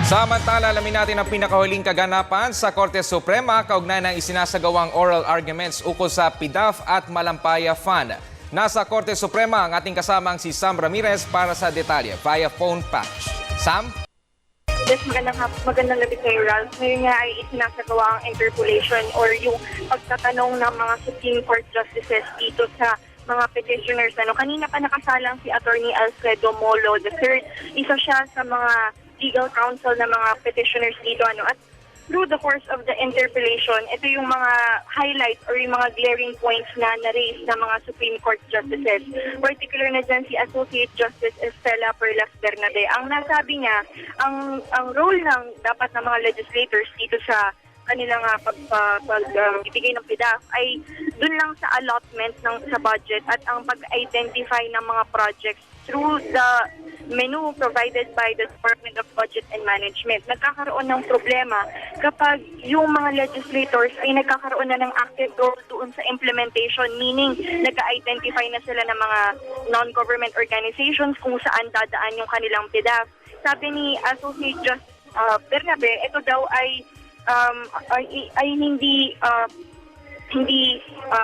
Samantala, alamin natin ang pinakahuling kaganapan sa Korte Suprema kaugnay ng isinasagawang oral arguments ukol sa PDAF at Malampaya Fund. Nasa Korte Suprema ang ating kasamang si Sam Ramirez para sa detalye via phone patch. Sam? Yes, magandang gabi sa Ralph. Ngayon nga ay isinasagawa ang interpolation or yung pagtatanong ng mga Supreme Court Justices dito sa mga petitioners. Kanina pa nakasalang si Attorney Alfredo Molo III. Isa siya sa mga legal counsel ng mga petitioners dito. At through the course of the interpellation, ito yung mga highlights or yung mga glaring points na na-raise ng mga Supreme Court Justices. Particular na dyan si Associate Justice Estela Perlas Bernabe. Ang nasabi niya, ang role ng dapat ng mga legislators dito sa kanilang pagbibigay ng PDAF ay dun lang sa allotment sa budget at ang pag-identify ng mga projects through the menu provided by the Department of Budget and Management. Nagkakaroon ng problema kapag yung mga legislators ay nagkakaroon na ng active role doon sa implementation, meaning nag-identify na sila ng mga non-government organizations kung saan dadaan yung kanilang PDAF. Sabi ni Associate Justice Bernabe, ito daw ay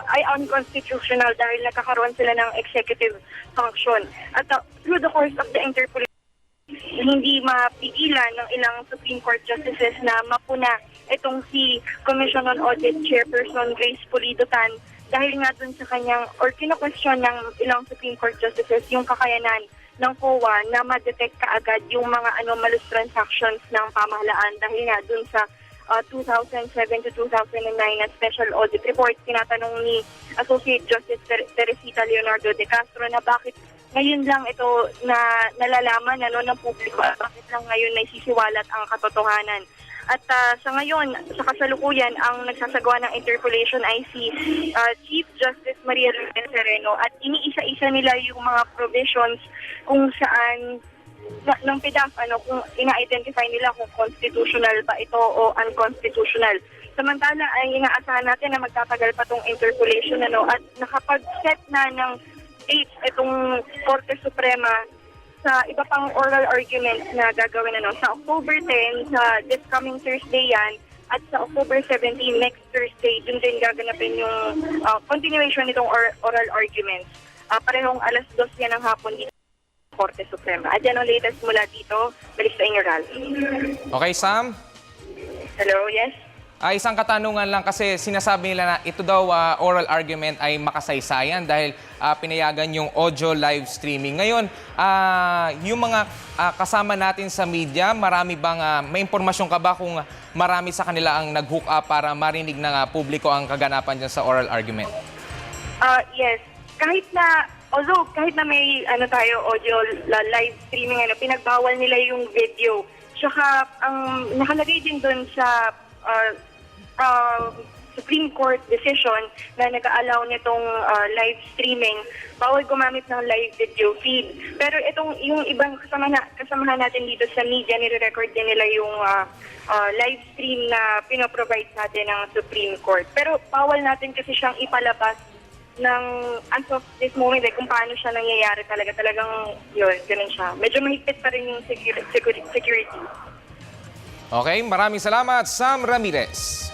ay unconstitutional dahil nakakaroon sila ng executive function. At through the course of the interpolation, hindi mapigilan ng ilang Supreme Court Justices na mapuna itong si Commission on Audit Chairperson Grace Pulido-Tan dahil nga dun sa kanyang, or kino-question ng ilang Supreme Court Justices yung kakayanan ng COA na ma-detect kaagad yung mga anomalous transactions ng pamahalaan dahil nga dun sa 2007 to 2009 na special audit report. Tinatanong ni Associate Justice Teresita Leonardo de Castro na bakit ngayon lang ito na nalalaman ng publiko, bakit lang ngayon naisisiwalat ang katotohanan. At sa ngayon, sa kasalukuyan, ang nagsasagawa ng interpolation ay si Chief Justice Maria Lourdes Sereno at iniisa-isa nila yung mga provisions kung saan ng PDAF, kung ina-identify nila kung constitutional ba ito o unconstitutional. Samantala ay inaasahan natin na magtatagal pa itong interpolation at nakapag-set na ng date itong Korte Suprema sa iba pang oral arguments na gagawin sa October 10, sa this coming Thursday yan, at sa October 17, next Thursday, dun din gaganapin yung continuation nitong oral arguments. Parehong alas 2 yan ng hapon dito Korte Suprema. At yan ang latest mula dito. Balik sa inyo, Ralph. Okay, Sam? Hello, yes? Isang katanungan lang kasi sinasabi nila na ito daw oral argument ay makasaysayan dahil pinayagan yung audio live streaming. Ngayon, yung mga kasama natin sa media, marami bang may impormasyon ka ba kung marami sa kanila ang nag-hook up para marinig ng publiko ang kaganapan dyan sa oral argument? Yes. Kahit na may audio live streaming, pinagbawal nila yung video. Tsaka ang nakalagay din doon sa Supreme Court decision na nag-allow nitong live streaming, bawal gumamit ng live video feed. Pero yung ibang kasamahan natin dito sa media, nire-record din nila yung live stream na pinoprovide natin ng Supreme Court. Pero bawal natin kasi siyang ipalabas ng as of this moment, kung paano siya nangyayari talagang yun, ganun siya. Medyo mahigpit pa rin yung security. Okay, maraming salamat, Sam Ramirez.